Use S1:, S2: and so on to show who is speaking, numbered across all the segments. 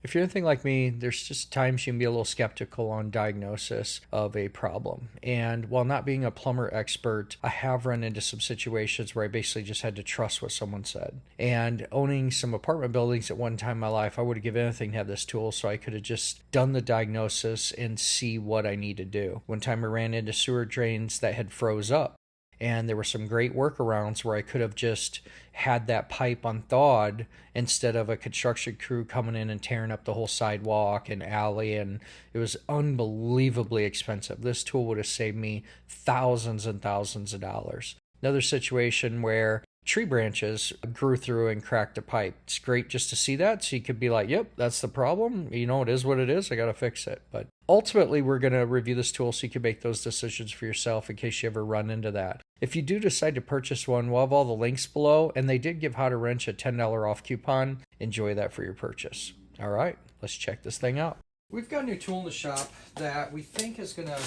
S1: If you're anything like me, there's just times you can be a little skeptical on diagnosis of a problem. And while not being a plumber expert, I have run into some situations where I basically just had to trust what someone said. And owning some apartment buildings at one time in my life, I would have given anything to have this tool so I could have just done the diagnosis and see what I need to do. One time I ran into sewer drains that had froze up. And there were some great workarounds where I could have just had that pipe unthawed instead of a construction crew coming in and tearing up the whole sidewalk and alley. And it was unbelievably expensive. This tool would have saved me thousands and thousands of dollars. Another situation where tree branches grew through and cracked a pipe. It's great just to see that, so you could be like, yep, that's the problem. You know, it is what it is. I got to fix it. But ultimately, we're going to review this tool so you can make those decisions for yourself in case you ever run into that. If you do decide to purchase one, we'll have all the links below, and they did give How to Wrench a $10 off coupon. Enjoy that for your purchase. All right, let's check this thing out. We've got a new tool in the shop that we think is going to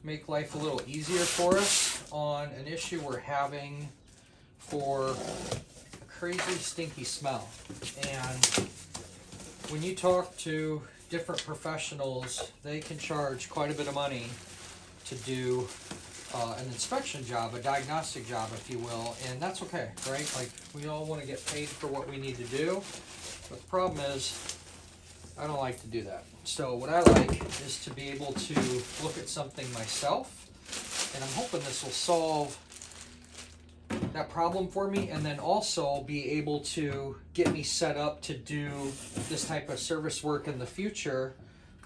S1: make life a little easier for us on an issue we're having for a crazy stinky smell. And when you talk to different professionals, they can charge quite a bit of money to do an inspection job, a diagnostic job, if you will, and that's okay, right? Like, we all want to get paid for what we need to do, but the problem is I don't like to do that. So what I like is to be able to look at something myself, and I'm hoping this will solve that problem for me, and then also be able to get me set up to do this type of service work in the future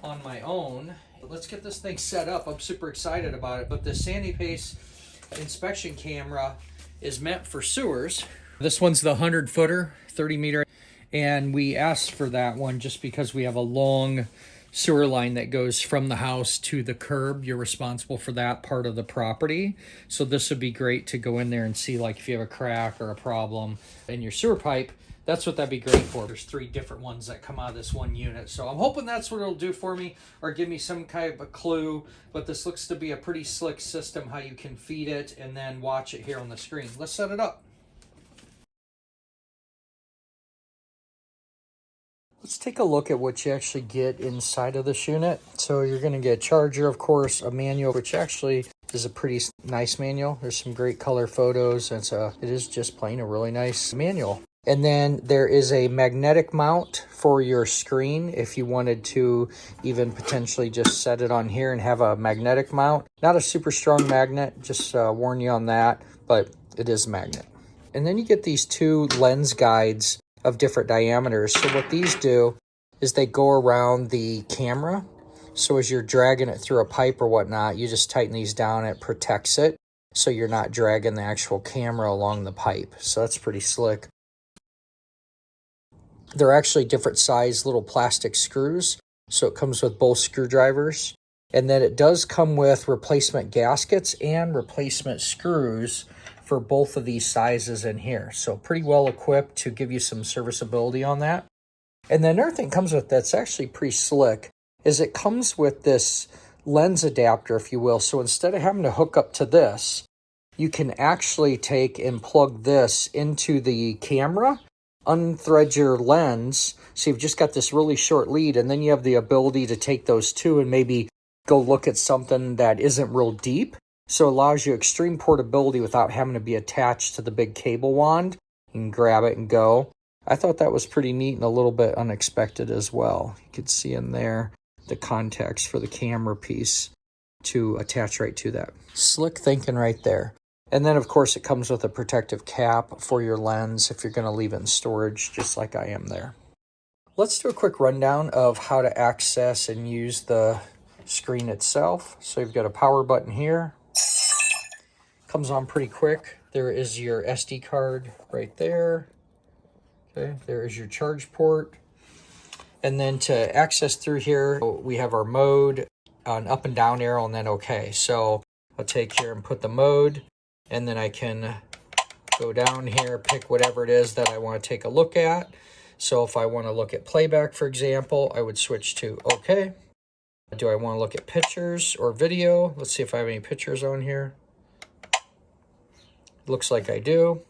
S1: on my own. Let's get this thing set up. I'm super excited about it, but the Sandy Pace inspection camera is meant for sewers. This one's the 100-footer, 30-meter, and we asked for that one just because we have a long sewer line that goes from the house to the curb. You're responsible for that part of the property. So this would be great to go in there and see, like, if you have a crack or a problem in your sewer pipe. That's what that'd be great for. There's 3 different ones that come out of this one unit. So I'm hoping that's what it'll do for me, or give me some kind of a clue. But this looks to be a pretty slick system, how you can feed it and then watch it here on the screen. Let's set it up. Let's take a look at what you actually get inside of this unit. So you're going to get a charger, of course, a manual, which actually is a pretty nice manual. There's some great color photos, and it is just plain a really nice manual. And then there is a magnetic mount for your screen if you wanted to even potentially just set it on here and have a magnetic mount. Not a super strong magnet, just warn you on that, but it is a magnet. And then you get these 2 lens guides of different diameters. So what these do is they go around the camera. So as you're dragging it through a pipe or whatnot, you just tighten these down. It protects it so you're not dragging the actual camera along the pipe. So that's pretty slick. They're actually different size little plastic screws. So it comes with both screwdrivers. And then it does come with replacement gaskets and replacement screws for both of these sizes in here. So pretty well equipped to give you some serviceability on that. And then another thing comes with that's actually pretty slick is it comes with this lens adapter, if you will. So instead of having to hook up to this, you can actually take and plug this into the camera, unthread your lens. So you've just got this really short lead, and then you have the ability to take those 2 and maybe go look at something that isn't real deep. So it allows you extreme portability without having to be attached to the big cable wand. You can grab it and go. I thought that was pretty neat and a little bit unexpected as well. You could see in there the contacts for the camera piece to attach right to that. Slick thinking right there. And then, of course, it comes with a protective cap for your lens if you're going to leave it in storage, just like I am there. Let's do a quick rundown of how to access and use the screen itself. So you've got a power button here. Comes on pretty quick. There is your SD card right there. Okay, there is your charge port. And then to access through here, we have our mode, an up and down arrow, and then okay. So I'll take here and put the mode, and then I can go down here, pick whatever it is that I want to take a look at. So if I want to look at playback, for example, I would switch to okay. Do I want to look at pictures or video? Let's see if I have any pictures on here. Looks like I do.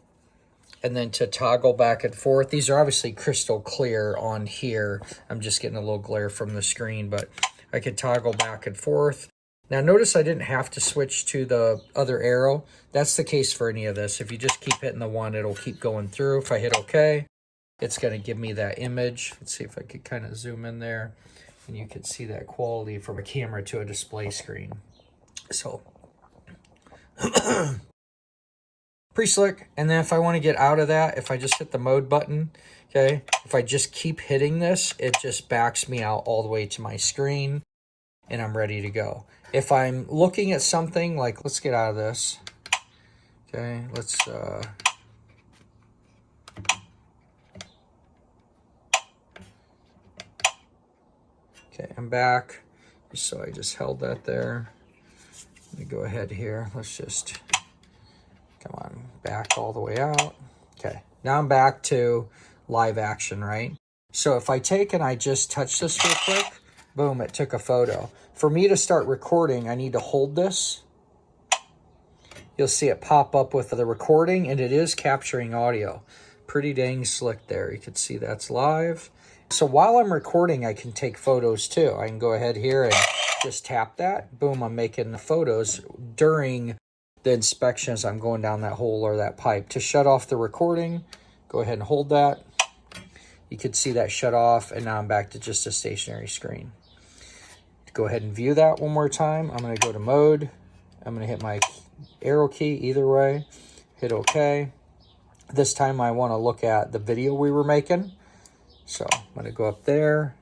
S1: and then to toggle back and forth. These are obviously crystal clear on here. I'm just getting a little glare from the screen, but I could toggle back and forth. Now notice I didn't have to switch to the other arrow. That's the case for any of this. If you just keep hitting the one, it'll keep going through. If I hit OK, it's going to give me that image. Let's see if I could kind of zoom in there, and you can see that quality from a camera to a display screen. So pretty slick. And then if I want to get out of that, if I just hit the mode button, okay, if I just keep hitting this, it just backs me out all the way to my screen, and I'm ready to go. If I'm looking at something like, let's get out of this. Okay, let's okay, I'm back. So I just held that there. Let me go ahead here. Let's just come on, back all the way out. Okay, now I'm back to live action, right? So if I take and I just touch this real quick, boom, it took a photo. For me to start recording, I need to hold this. You'll see it pop up with the recording, and it is capturing audio. Pretty dang slick there. You can see that's live. So while I'm recording, I can take photos too. I can go ahead here and just tap that. Boom, I'm making the photos during the inspection as I'm going down that hole or that pipe. To shut off the recording, go ahead and hold that. You can see that shut off, and now I'm back to just a stationary screen. Go ahead and view that one more time. I'm going to go to mode. I'm going to hit my arrow key either way. Hit OK. This time I want to look at the video we were making. So I'm going to go up there.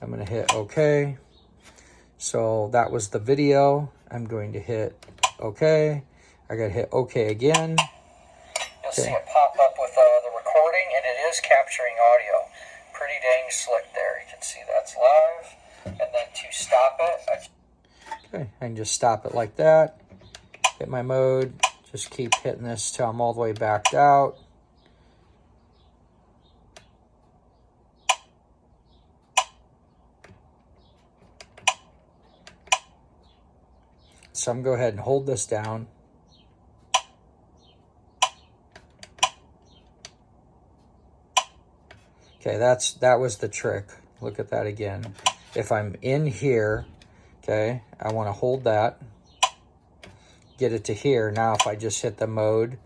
S1: I'm going to hit OK. So that was the video. I'm going to hit OK. I got to hit OK again. You'll see it pop up with the recording, and it is capturing audio. Pretty dang slick there. You can see that's live. And then to stop it, okay, I can just stop it like that. Hit my mode. Just keep hitting this till I'm all the way backed out. So I'm going to go ahead and hold this down. Okay, that was the trick. Look at that again. If I'm in here, okay, I want to hold that, get it to here. Now if I just hit the mode,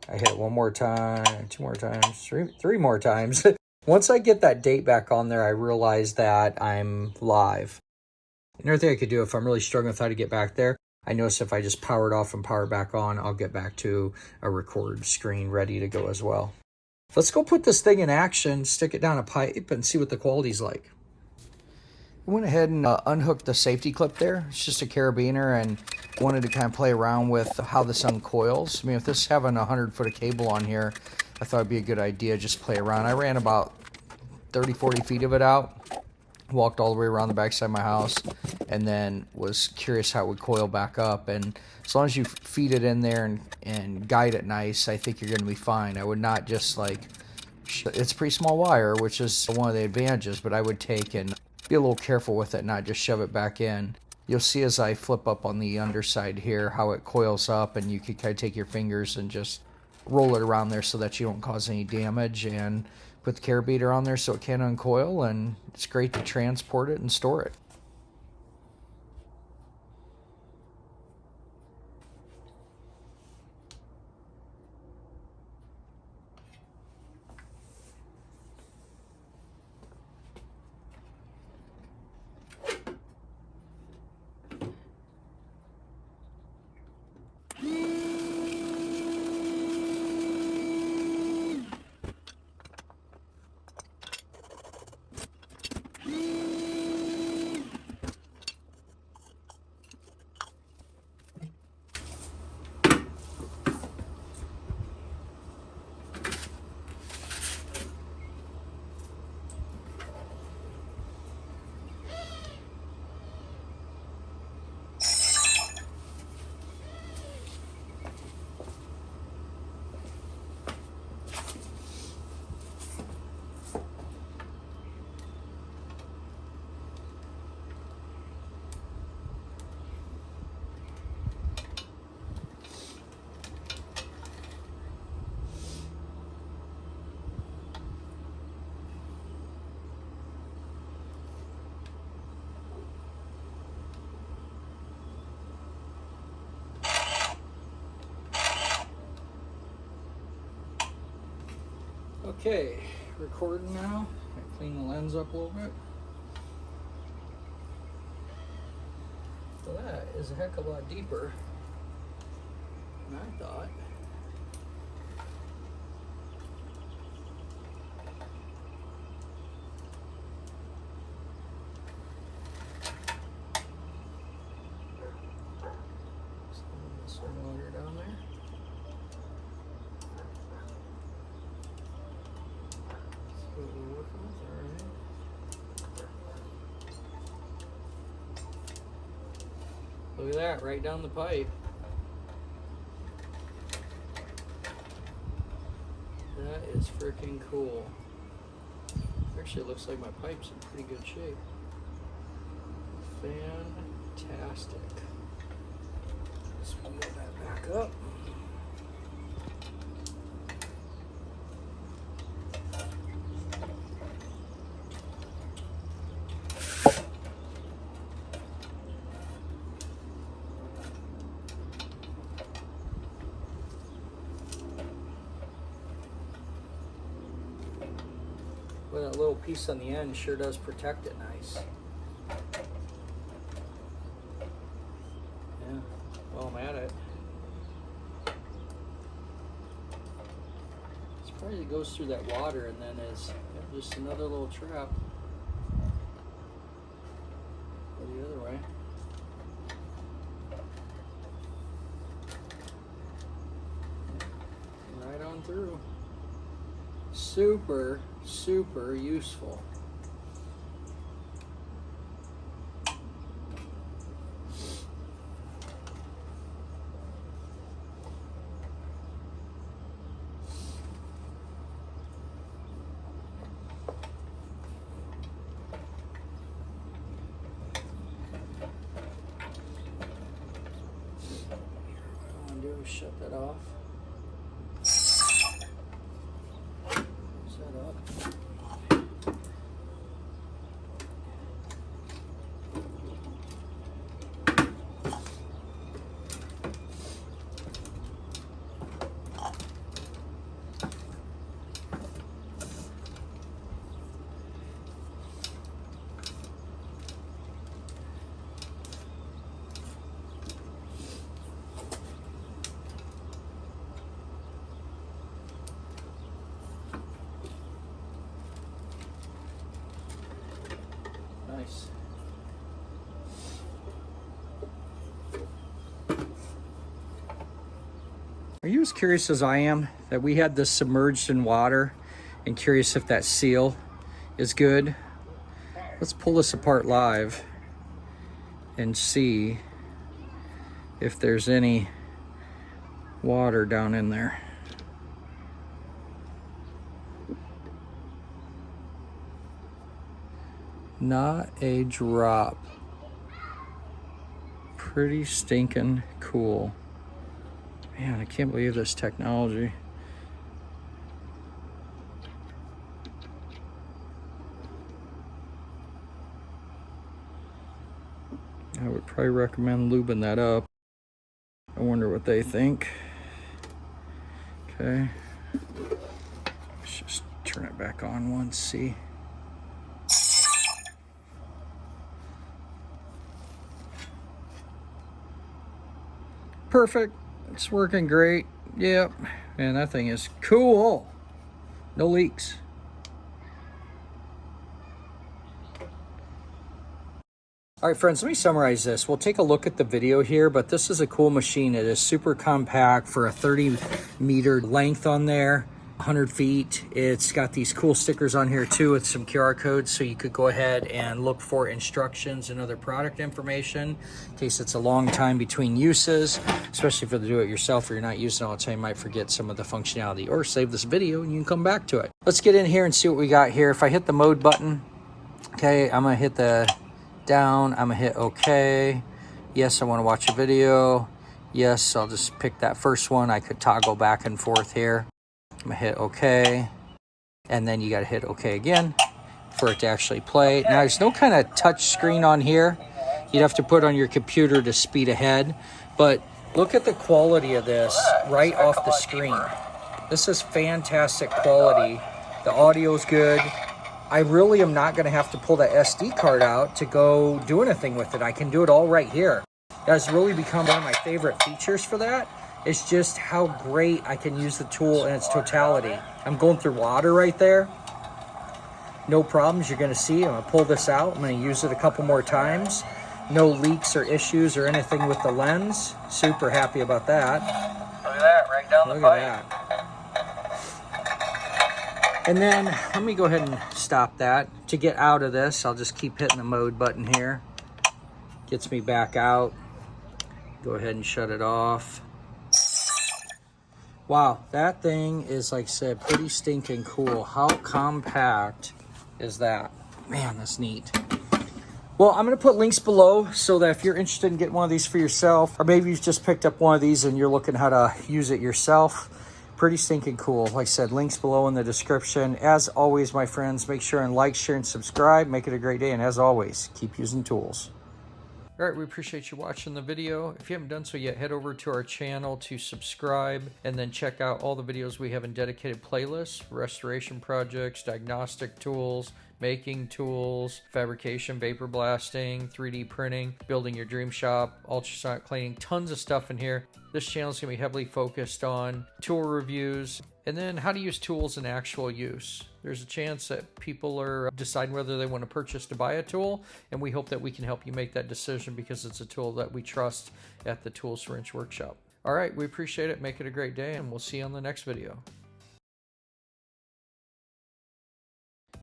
S1: I hit it one more time, two more times, three more times. Once I get that date back on there, I realize that I'm live. Another thing I could do if I'm really struggling with how to get back there, I notice if I just power it off and power it back on, I'll get back to a record screen ready to go as well. Let's go put this thing in action, stick it down a pipe, and see what the quality's like. I went ahead and unhooked the safety clip there. It's just a carabiner, and wanted to kind of play around with how this uncoils. I mean, if this is having 100 foot of cable on here, I thought it'd be a good idea just play around. I ran about 30, 40 feet of it out, walked all the way around the backside of my house, and then was curious how it would coil back up. And as long as you feed it in there and guide it nice, I think you're going to be fine. I would not just like, it's pretty small wire, which is one of the advantages, but I would take and be a little careful with it, not just shove it back in. You'll see as I flip up on the underside here how it coils up, and you can kind of take your fingers and just roll it around there so that you don't cause any damage, and put the carabiner on there so it can uncoil, and it's great to transport it and store it. Okay, recording now. I clean the lens up a little bit. Well, that is a heck of a lot deeper than I thought. Some water down there. That's what we're working with, all right. Look at that, right down the pipe. That is freaking cool. Actually, it looks like my pipe's in pretty good shape. Fantastic. Just move that back up. Well, that little piece on the end sure does protect it nice. Yeah, well, I'm at it. It's probably goes through that water and then is just another little trap. Go the other way. Right on through. Super, super useful. What I want to do is shut that off. Nice. Are you as curious as I am that we had this submerged in water and curious if that seal is good? Let's pull this apart live and see if there's any water down in there. Not a drop. Pretty stinking cool. Man, I can't believe this technology. I would probably recommend lubing that up. I wonder what they think. Okay. Let's just turn it back on once, see. Perfect. It's working great. Yep. Man, that thing is cool. No leaks. All right, friends, let me summarize this. We'll take a look at the video here, but this is a cool machine. It is super compact for a 30-meter length on there. 100 feet. It's got these cool stickers on here too with some QR codes, so you could go ahead and look for instructions and other product information in case it's a long time between uses, especially for the do-it-yourself or you're not using it all the time. You might forget some of the functionality, or save this video and you can come back to it. Let's get in here and see what we got here. If I hit the mode button, okay, I'm gonna hit the down, I'm gonna hit okay. Yes, I want to watch a video. Yes, I'll just pick that first one. I could toggle back and forth here. I'm gonna hit okay, and then you got to hit okay again for it to actually play. Now there's no kind of touch screen on here. You'd have to put on your computer to speed ahead, but look at the quality of this right off the screen. This is fantastic quality The audio's good. I really am not going to have to pull that SD card out to go do anything with it. I can do it all right here. That's really become one of my favorite features for that. It's just how great I can use the tool in its totality. I'm going through water right there. No problems. You're going to see. I'm going to pull this out. I'm going to use it a couple more times. No leaks or issues or anything with the lens. Super happy about that.
S2: Look at that, right down the pipe.
S1: Look at that. And then let me go ahead and stop that. To get out of this, I'll just keep hitting the mode button here. Gets me back out. Go ahead and shut it off. Wow, that thing is, like I said, pretty stinking cool. How compact is that? Man, that's neat. Well, I'm going to put links below so that if you're interested in getting one of these for yourself, or maybe you've just picked up one of these and you're looking how to use it yourself, pretty stinking cool. Like I said, links below in the description. As always, my friends, make sure and like, share, and subscribe. Make it a great day. And as always, keep using tools. All right, we appreciate you watching the video. If you haven't done so yet, head over to our channel to subscribe and then check out all the videos we have in dedicated playlists, restoration projects, diagnostic tools, making tools, fabrication, vapor blasting, 3D printing, building your dream shop, ultrasonic cleaning, tons of stuff in here. This channel is going to be heavily focused on tool reviews and then how to use tools in actual use. There's a chance that people are deciding whether they want to purchase to buy a tool, and we hope that we can help you make that decision because it's a tool that we trust at the Tools for Inch Workshop. All right, we appreciate it. Make it a great day, and we'll see you on the next video.